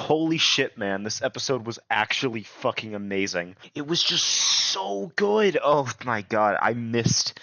Holy shit, man, this episode was actually fucking amazing. It was just so good. Oh my god, I missed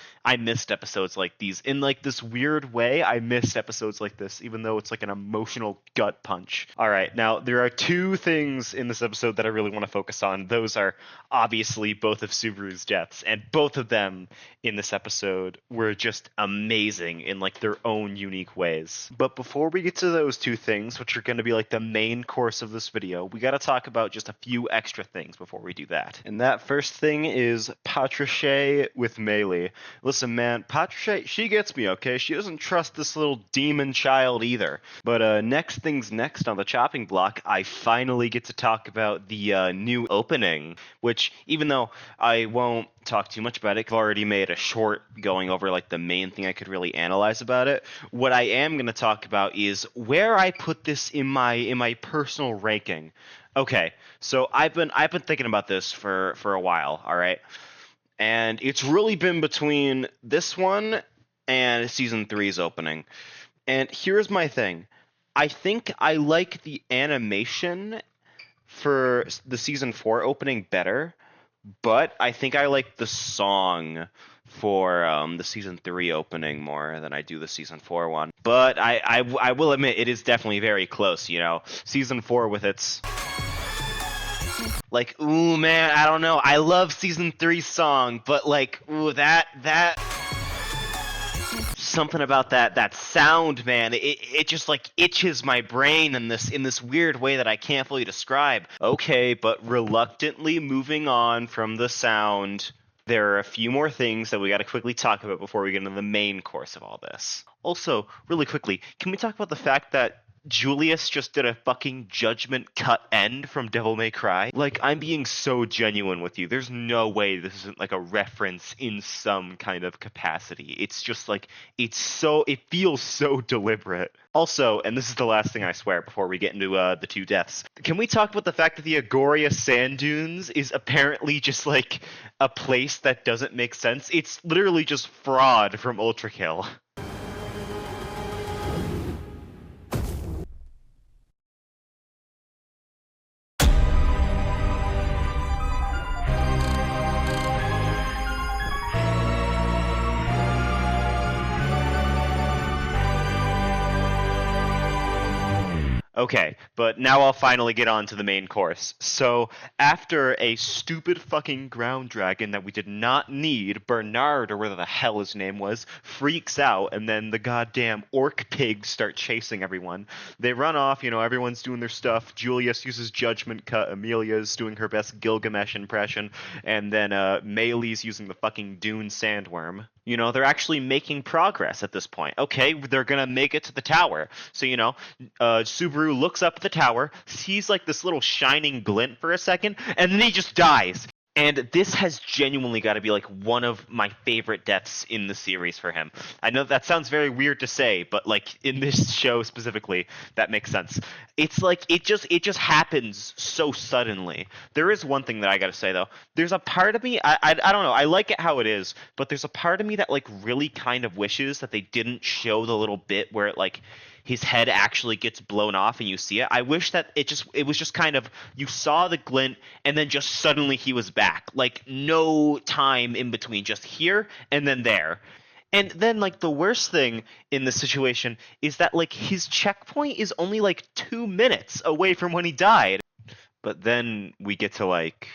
episodes like these. In like this weird way, I missed episodes like this, even though it's like an emotional gut punch. Alright, now there are two things in this episode that I really want to focus on. Those are obviously both of Subaru's deaths, and both of them in this episode were just amazing in like their own unique ways. But before we get to those two things, which are going to be like the main course of this video, we got to talk about just a few extra things before we do that. And that first thing is Patricia with Melee. Listen, man, Patricia, she gets me, okay? She doesn't trust this little demon child either. But next things next on the chopping block, I finally get to talk about the new opening, which even though I won't talk too much about it, I've already made a short going over like the main thing I could really analyze about it. What I am going to talk about is where I put this in my personal ranking. Okay, so I've been thinking about this for a while, all right? And it's really been between this one and season 3's opening. And here's my thing. I think I like the animation for the season 4 opening better, but I think I like the song for the season 3 opening more than I do the season 4 one. But I will admit it is definitely very close, you know. Season 4 with its like, ooh man, I don't know. I love season 3's song, but like, ooh, that something about that sound, man. It just like itches my brain in this weird way that I can't fully describe. Okay, but reluctantly moving on from the sound, there are a few more things that we got to quickly talk about before we get into the main course of all this. Also, really quickly, can we talk about the fact that Julius just did a fucking judgment cut end from Devil May Cry? Like, I'm being so genuine with you. There's no way this isn't like a reference in some kind of capacity. It's just like, it feels so deliberate. Also, and this is the last thing I swear before we get into the two deaths, can we talk about the fact that the Agoria Sand Dunes is apparently just like a place that doesn't make sense? It's literally just fraud from Ultra Kill. Okay, but now I'll finally get on to the main course. So, after a stupid fucking ground dragon that we did not need, Bernard, or whatever the hell his name was, freaks out, and then the goddamn orc pigs start chasing everyone. They run off, you know, everyone's doing their stuff. Julius uses Judgment Cut, Amelia's doing her best Gilgamesh impression, and then Melee's using the fucking Dune Sandworm. You know, they're actually making progress at this point. Okay, they're gonna make it to the tower. So, you know, Subaru looks up at the tower, sees like this little shining glint for a second, and then he just dies. And this has genuinely got to be like one of my favorite deaths in the series for him. I know that sounds very weird to say, but like in this show specifically, that makes sense. It's like it just happens so suddenly. There is one thing that I got to say though. There's a part of me I don't know. I like it how it is, but there's a part of me that like really kind of wishes that they didn't show the little bit where it like his head actually gets blown off and you see it. I wish that it was just kind of, you saw the glint and then just suddenly he was back. Like no time in between, just here and then there. And then like the worst thing in this situation is that like his checkpoint is only like 2 minutes away from when he died. But then we get to like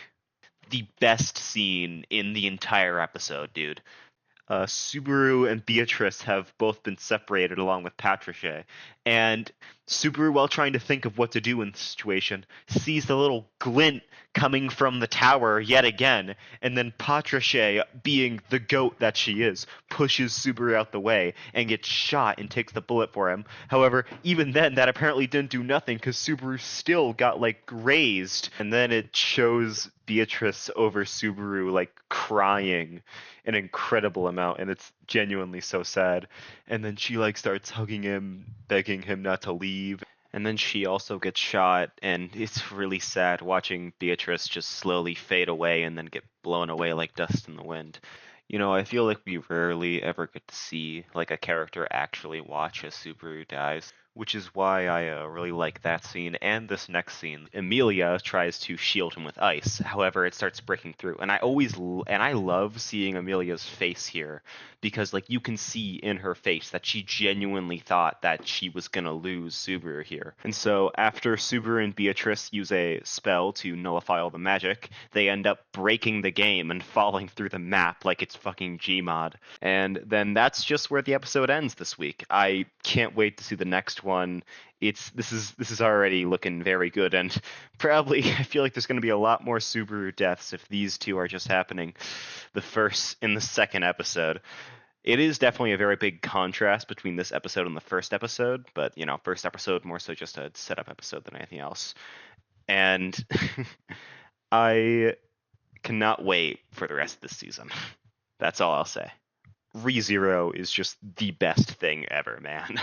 the best scene in the entire episode, dude. Subaru and Beatrice have both been separated along with Patricia, and Subaru, while trying to think of what to do in the situation, sees the little glint coming from the tower yet again, and then Patricia, being the goat that she is, pushes Subaru out the way and gets shot and takes the bullet for him. However, even then, that apparently didn't do nothing because Subaru still got like grazed, and then it shows Beatrice over Subaru like crying an incredible amount, and it's genuinely so sad. And then she like starts hugging him, begging him not to leave. And then she also gets shot, and it's really sad watching Beatrice just slowly fade away and then get blown away like dust in the wind. You know, I feel like we rarely ever get to see like a character actually watch as Subaru dies. which is why I really like that scene and this next scene. Emilia tries to shield him with ice. However, it starts breaking through, and I love seeing Emilia's face here because like you can see in her face that she genuinely thought that she was gonna lose Subaru here. And so after Subaru and Beatrice use a spell to nullify all the magic, they end up breaking the game and falling through the map like it's fucking Gmod. And then that's just where the episode ends this week. I can't wait to see the next one. This is already looking very good, and probably I feel like there's going to be a lot more Subaru deaths if these two are just happening the first in the second episode. It is definitely a very big contrast between this episode and the first episode, but first episode more so just a setup episode than anything else. And I cannot wait for the rest of this season. That's all I'll say. ReZero is just the best thing ever, man.